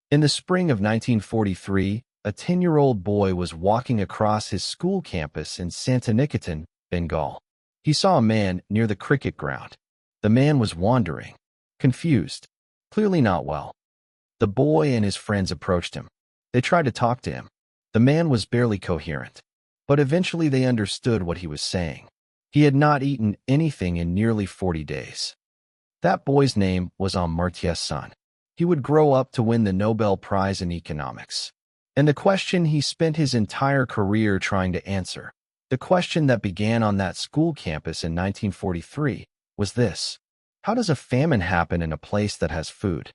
In the spring of 1943, a 10-year-old boy was walking across his school campus in Santiniketan, Bengal. He saw a man near the cricket ground. The man was wandering, confused, clearly not well. The boy and his friends approached him. They tried to talk to him. The man was barely coherent, but eventually they understood what he was saying. He had not eaten anything in nearly 40 days. That boy's name was Amartya Sen. He would grow up to win the Nobel Prize in economics. And the question he spent his entire career trying to answer, the question that began on that school campus in 1943, was this: how does a famine happen in a place that has food?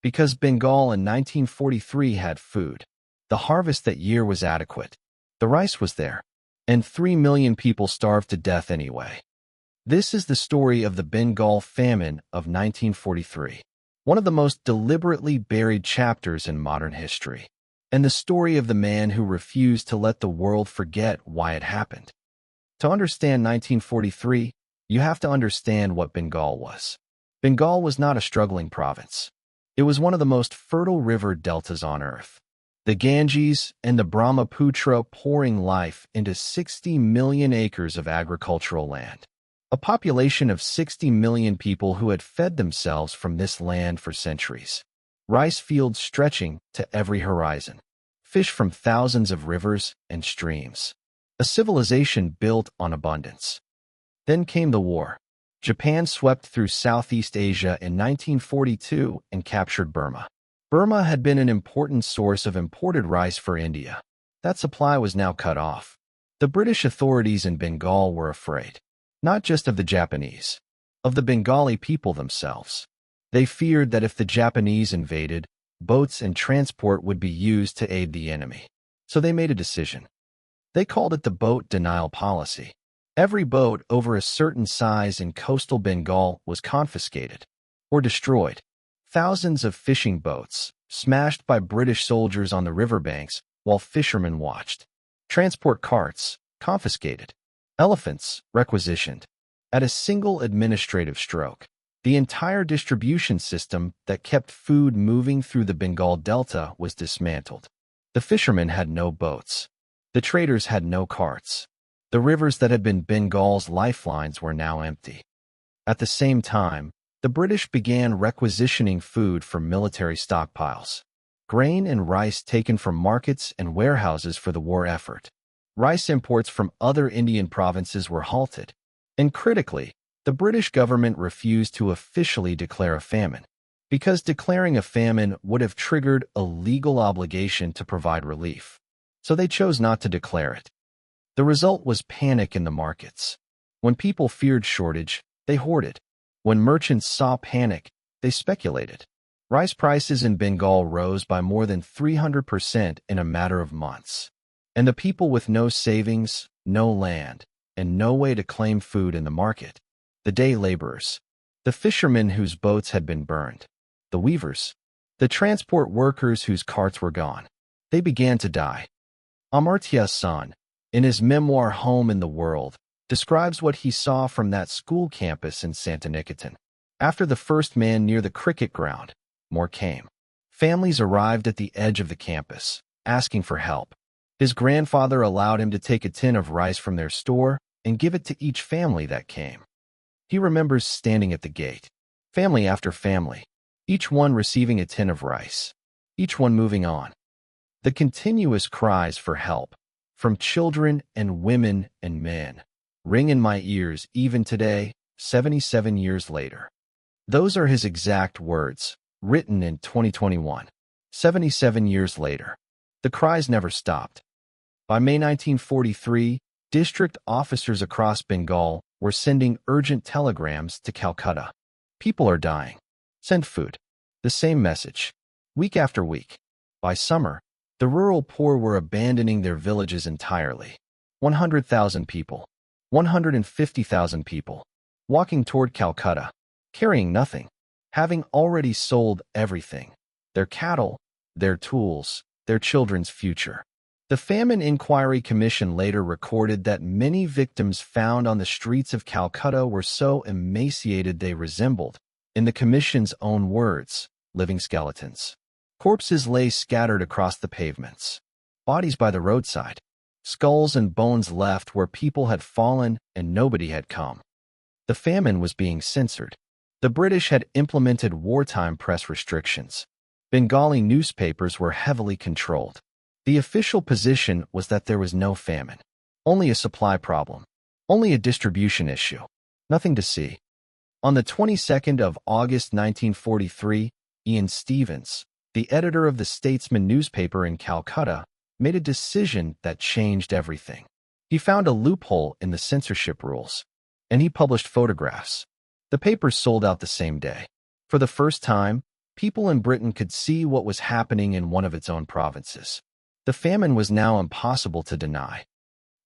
Because Bengal in 1943 had food. The harvest that year was adequate. The rice was there. And 3 million people starved to death anyway. This is the story of the Bengal Famine of 1943, one of the most deliberately buried chapters in modern history, and the story of the man who refused to let the world forget why it happened. To understand 1943, you have to understand what Bengal was. Bengal was not a struggling province. It was one of the most fertile river deltas on earth. The Ganges and the Brahmaputra pouring life into 60 million acres of agricultural land. A population of 60 million people who had fed themselves from this land for centuries. Rice fields stretching to every horizon. Fish from thousands of rivers and streams. A civilization built on abundance. Then came the war. Japan swept through Southeast Asia in 1942 and captured Burma. Burma had been an important source of imported rice for India. That supply was now cut off. The British authorities in Bengal were afraid, not just of the Japanese, of the Bengali people themselves. They feared that if the Japanese invaded, boats and transport would be used to aid the enemy. So they made a decision. They called it the boat denial policy. Every boat over a certain size in coastal Bengal was confiscated or destroyed. Thousands of fishing boats, smashed by British soldiers on the riverbanks while fishermen watched. Transport carts, confiscated. Elephants, requisitioned. At a single administrative stroke, the entire distribution system that kept food moving through the Bengal Delta was dismantled. The fishermen had no boats. The traders had no carts. The rivers that had been Bengal's lifelines were now empty. At the same time, the British began requisitioning food from military stockpiles. Grain and rice taken from markets and warehouses for the war effort. Rice imports from other Indian provinces were halted. And critically, the British government refused to officially declare a famine, because declaring a famine would have triggered a legal obligation to provide relief. So they chose not to declare it. The result was panic in the markets. When people feared shortage, they hoarded. When merchants saw panic, they speculated. Rice prices in Bengal rose by more than 300% in a matter of months. And the people with no savings, no land, and no way to claim food in the market, the day laborers, the fishermen whose boats had been burned, the weavers, the transport workers whose carts were gone, they began to die. Amartya Sen, in his memoir Home in the World, describes what he saw from that school campus in Santiniketan. After the first man near the cricket ground, more came. Families arrived at the edge of the campus, asking for help. His grandfather allowed him to take a tin of rice from their store and give it to each family that came. He remembers standing at the gate, family after family, each one receiving a tin of rice, each one moving on. The continuous cries for help, from children and women and men, ring in my ears even today, 77 years later. Those are his exact words, written in 2021. 77 years later. The cries never stopped. By May 1943, district officers across Bengal were sending urgent telegrams to Calcutta. People are dying. Send food. The same message, week after week. By summer, the rural poor were abandoning their villages entirely. 100,000 people. 150,000 people, walking toward Calcutta, carrying nothing, having already sold everything, their cattle, their tools, their children's future. The Famine Inquiry Commission later recorded that many victims found on the streets of Calcutta were so emaciated they resembled, in the commission's own words, living skeletons. Corpses lay scattered across the pavements, bodies by the roadside, skulls and bones left where people had fallen and nobody had come. The famine was being censored. The British had implemented wartime press restrictions. Bengali newspapers were heavily controlled. The official position was that there was no famine, only a supply problem, only a distribution issue, nothing to see. On the 22nd of August 1943, Ian Stevens, the editor of the Statesman newspaper in Calcutta, made a decision that changed everything. He found a loophole in the censorship rules, and he published photographs. The paper sold out the same day. For the first time, people in Britain could see what was happening in one of its own provinces. The famine was now impossible to deny.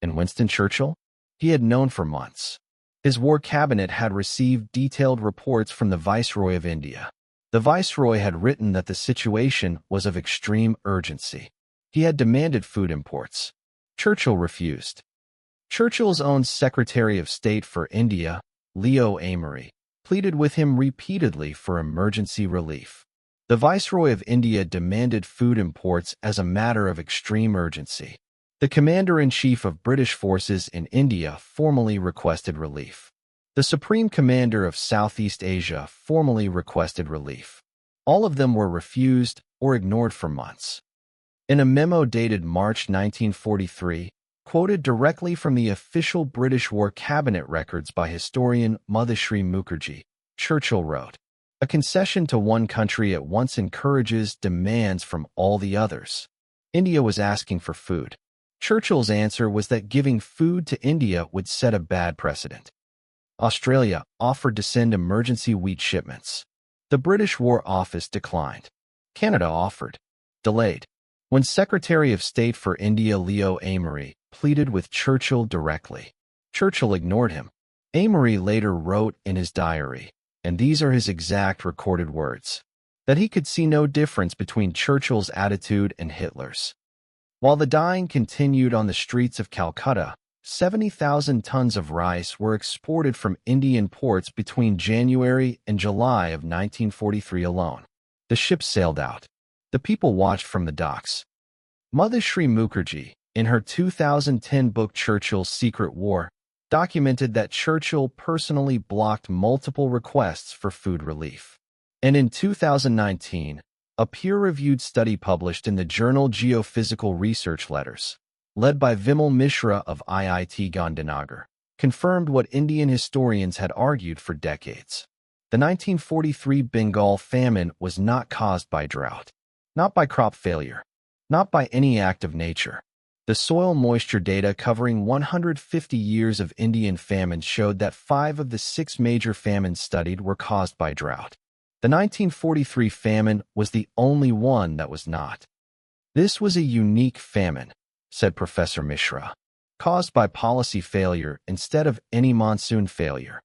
And Winston Churchill? He had known for months. His war cabinet had received detailed reports from the Viceroy of India. The Viceroy had written that the situation was of extreme urgency. He had demanded food imports. Churchill refused. Churchill's own Secretary of State for India, Leo Amery, pleaded with him repeatedly for emergency relief. The Viceroy of India demanded food imports as a matter of extreme urgency. The Commander-in-Chief of British forces in India formally requested relief. The Supreme Commander of Southeast Asia formally requested relief. All of them were refused or ignored for months. In a memo dated March 1943, quoted directly from the official British War Cabinet records by historian Madhushree Mukerjee, Churchill wrote, "A concession to one country at once encourages demands from all the others." India was asking for food. Churchill's answer was that giving food to India would set a bad precedent. Australia offered to send emergency wheat shipments. The British War Office declined. Canada offered, delayed. When Secretary of State for India Leo Amery pleaded with Churchill directly, Churchill ignored him. Amery later wrote in his diary, and these are his exact recorded words, that he could see no difference between Churchill's attitude and Hitler's. While the dying continued on the streets of Calcutta, 70,000 tons of rice were exported from Indian ports between January and July of 1943 alone. The ships sailed out. The people watched from the docks. Madhushree Mukerjee, in her 2010 book Churchill's Secret War, documented that Churchill personally blocked multiple requests for food relief. And in 2019, a peer-reviewed study published in the journal Geophysical Research Letters, led by Vimal Mishra of IIT Gandhinagar, confirmed what Indian historians had argued for decades. The 1943 Bengal famine was not caused by drought, not by crop failure, not by any act of nature. The soil moisture data covering 150 years of Indian famine showed that 5 of the 6 major famines studied were caused by drought. The 1943 famine was the only one that was not. This was a unique famine, said Professor Mishra, caused by policy failure instead of any monsoon failure.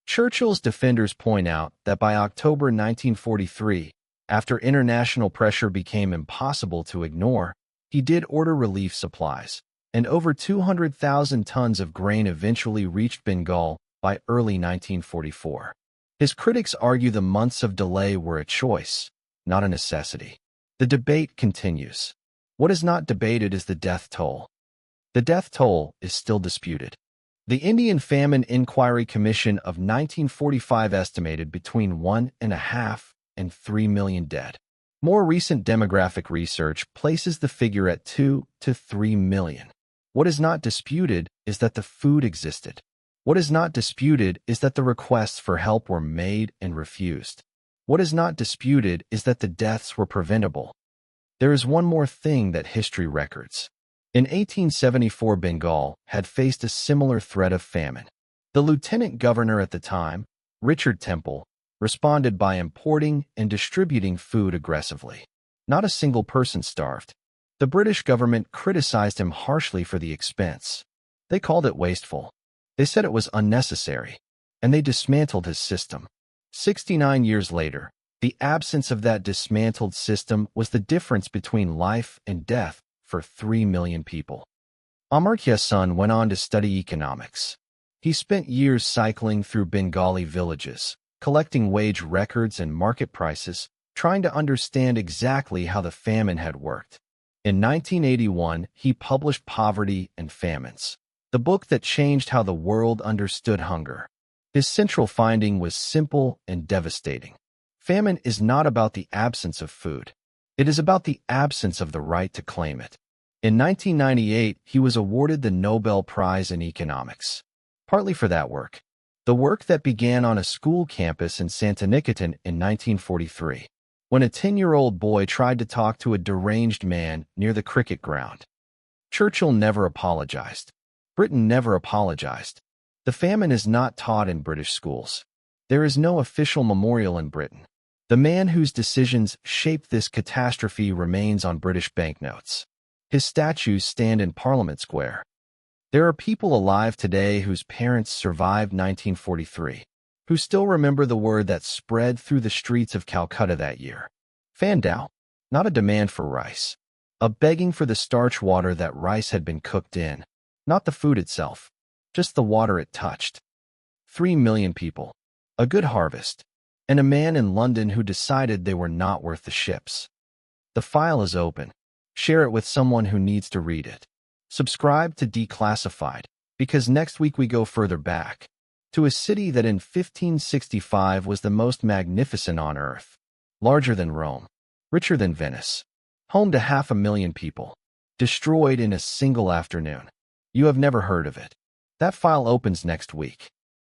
Churchill's defenders point out that by October 1943, after international pressure became impossible to ignore, he did order relief supplies, and over 200,000 tons of grain eventually reached Bengal by early 1944. His critics argue the months of delay were a choice, not a necessity. The debate continues. What is not debated is the death toll. The death toll is still disputed. The Indian Famine Inquiry Commission of 1945 estimated between 1.5 and 3 million dead. More recent demographic research places the figure at 2 to 3 million. What is not disputed is that the food existed. What is not disputed is that the requests for help were made and refused. What is not disputed is that the deaths were preventable. There is one more thing that history records. In 1874, Bengal had faced a similar threat of famine. The lieutenant governor at the time, Richard Temple, responded by importing and distributing food aggressively. Not a single person starved. The British government criticized him harshly for the expense. They called it wasteful. They said it was unnecessary, and they dismantled his system. 69 years later, the absence of that dismantled system was the difference between life and death for 3 million people. Amartya Sen went on to study economics. He spent years cycling through Bengali villages, collecting wage records and market prices, trying to understand exactly how the famine had worked. In 1981, he published Poverty and Famines, the book that changed how the world understood hunger. His central finding was simple and devastating. Famine is not about the absence of food. It is about the absence of the right to claim it. In 1998, he was awarded the Nobel Prize in Economics, partly for that work, the work that began on a school campus in Santanicaton in 1943, when a 10-year-old boy tried to talk to a deranged man near the cricket ground. Churchill never apologized. Britain never apologized. The famine is not taught in British schools. There is no official memorial in Britain. The man whose decisions shaped this catastrophe remains on British banknotes. His statues stand in Parliament Square. There are people alive today whose parents survived 1943, who still remember the word that spread through the streets of Calcutta that year. Fandao, not a demand for rice. A begging for the starch water that rice had been cooked in, not the food itself, just the water it touched. 3 million people, a good harvest, and a man in London who decided they were not worth the ships. The file is open. Share it with someone who needs to read it. Subscribe to Declassified, because next week we go further back, to a city that in 1565 was the most magnificent on earth, larger than Rome, richer than Venice, home to 500,000 people, destroyed in a single afternoon. You have never heard of it. That file opens next week.